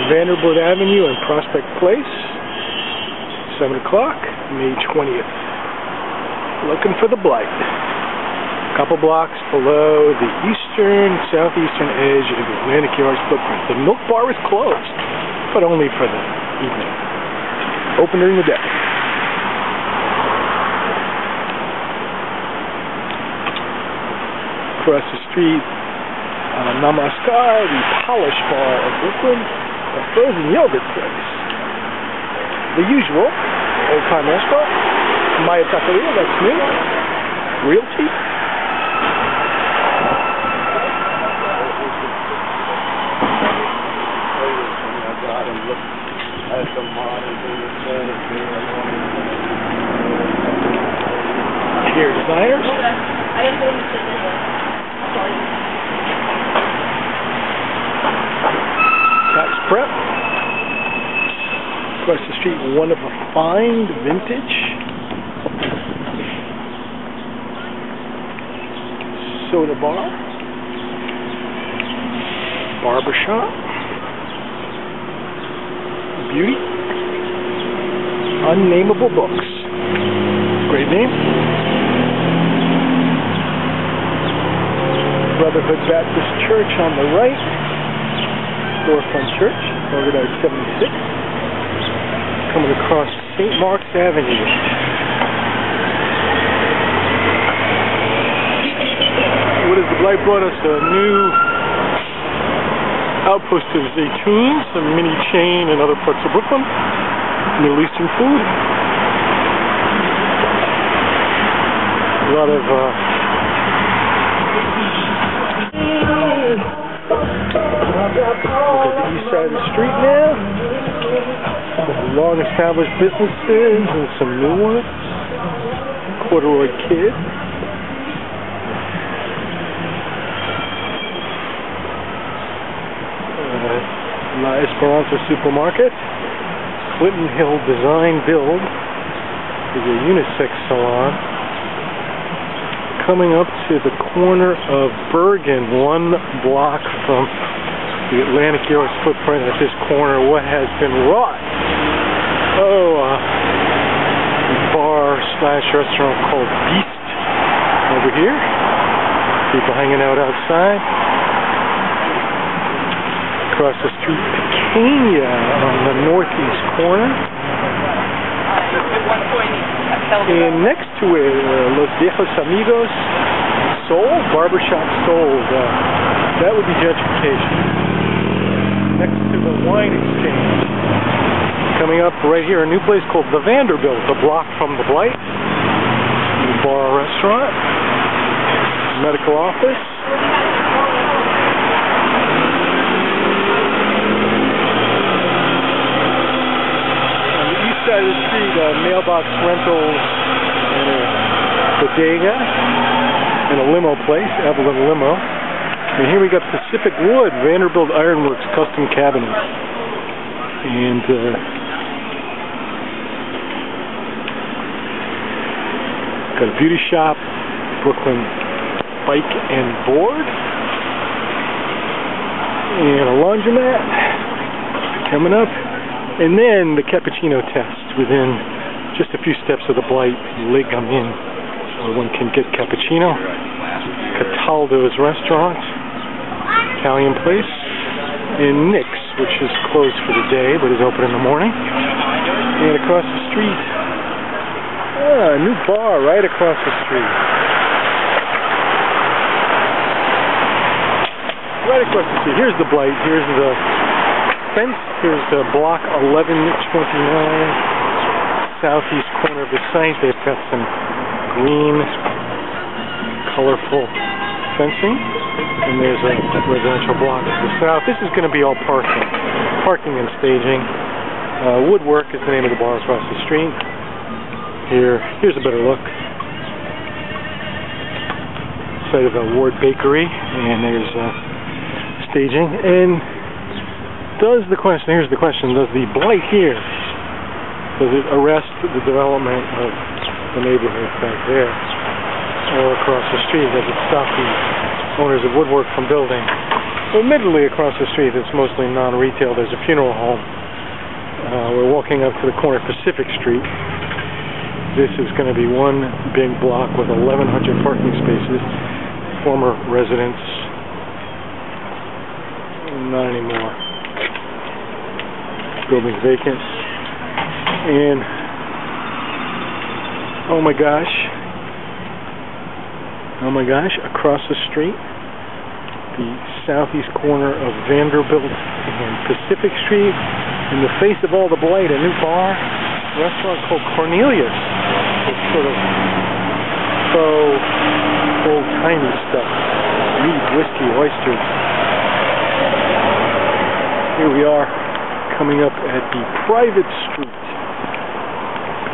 Vanderbilt Avenue and Prospect Place, 7 o'clock, May 20th. Looking for the blight. A couple blocks below the southeastern edge of the Atlantic Yards footprint. The milk bar is closed, but only for the evening. Open during the day. Across the street, Namaskar, the Polish Bar of Brooklyn, a frozen yogurt place. The usual, old-time restaurant, Maya Taqueria, that's new, Realty. Here, designers. Tax prep. Across the street, one of a fine vintage. Soda bar. Barbershop. Beauty. Unnameable Books. Great name. Brotherhood Baptist Church on the right. Storefront Church, Oder 76. Coming across St. Mark's Avenue. What is the blight brought us? A new outpost of Zaytoons, a mini chain in other parts of Brooklyn. Middle Eastern food. A lot of look at the east side of the street now. Long established businesses and some new ones. Corduroy Kid. La Esperanza Supermarket. Clinton Hill Design Build is a unisex salon. Coming up to the corner of Bergen, 1 block from the Atlantic Yards footprint at this corner, what has been wrought? Oh, a bar/restaurant called Beast over here. People hanging out outside. Across the street, Pequeña on the northeast corner. And next to it, Los Viejos Amigos, Soul, Barbershop Soul. That would be gentrification. Next to the Wine Exchange. Coming up right here, a new place called the Vanderbilt, a block from the Blight. Bar restaurant. Medical office. On the east side of the street, mailbox rentals and a bodega and a limo place, Evelyn Limo. And here we got Pacific Wood, Vanderbilt Ironworks custom cabinet. And got a beauty shop, Brooklyn Bike and Board. And a laundromat coming up. And then the cappuccino test within just a few steps of the Blight Lig I'm in. So one can get cappuccino. Cataldo's restaurant. Italian place, and Nick's, which is closed for the day but is open in the morning. And across the street, a new bar right across the street. Right across the street. Here's the Blight. Here's the fence. Here's the block 1129, southeast corner of the site. They've got some green, colorful fencing. And there's a residential block to the south. This is going to be all parking and staging. Woodwork is the name of the bar across the street. Here's a better look. Site of a Ward Bakery, and there's staging. And here's the question, does the Blight here, does it arrest the development of the neighborhood back there or across the street? Does it stop the owners of Woodwork from building? Admittedly, across the street, it's mostly non-retail. There's a funeral home. We're walking up to the corner of Pacific Street. This is going to be one big block with 1,100 parking spaces. Former residents. Not anymore. Building vacant. And, oh my gosh, across the street, the southeast corner of Vanderbilt and Pacific Street, in the face of all the blight, a new bar, restaurant called Cornelius. It's sort of faux, old-timey stuff. Meat, whiskey, oysters. Here we are, coming up at the private street,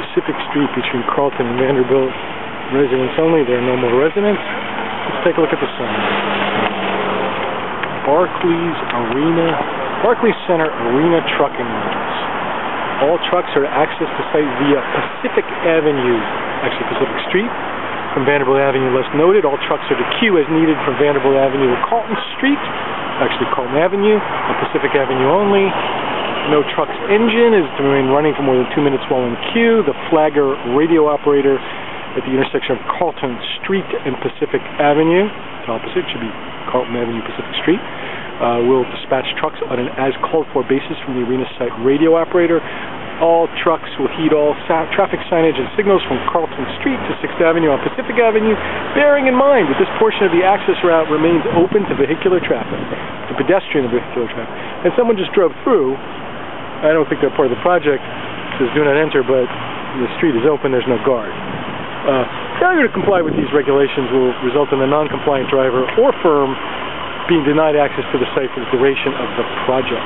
Pacific Street between Carlton and Vanderbilt. Residents only. There are no more residents. Let's take a look at the sign. Barclays Center Arena trucking lanes. All trucks are accessed to site via Pacific Avenue, actually Pacific Street, from Vanderbilt Avenue less noted. All trucks are to queue as needed from Vanderbilt Avenue to Carlton Street, actually Carlton Avenue, on Pacific Avenue only. No truck's engine is to remain running for more than 2 minutes while in queue. The flagger radio operator at the intersection of Carlton Street and Pacific Avenue, the opposite should be Carlton Avenue, Pacific Street, will dispatch trucks on an as-called-for basis from the arena site radio operator. All trucks will heed all traffic signage and signals from Carlton Street to 6th Avenue on Pacific Avenue, bearing in mind that this portion of the access route remains open to vehicular traffic, to pedestrian and vehicular traffic. And someone just drove through. I don't think they're part of the project. It says do not enter, but the street is open, there's no guard. Failure to comply with these regulations will result in a non-compliant driver or firm being denied access to the site for the duration of the project.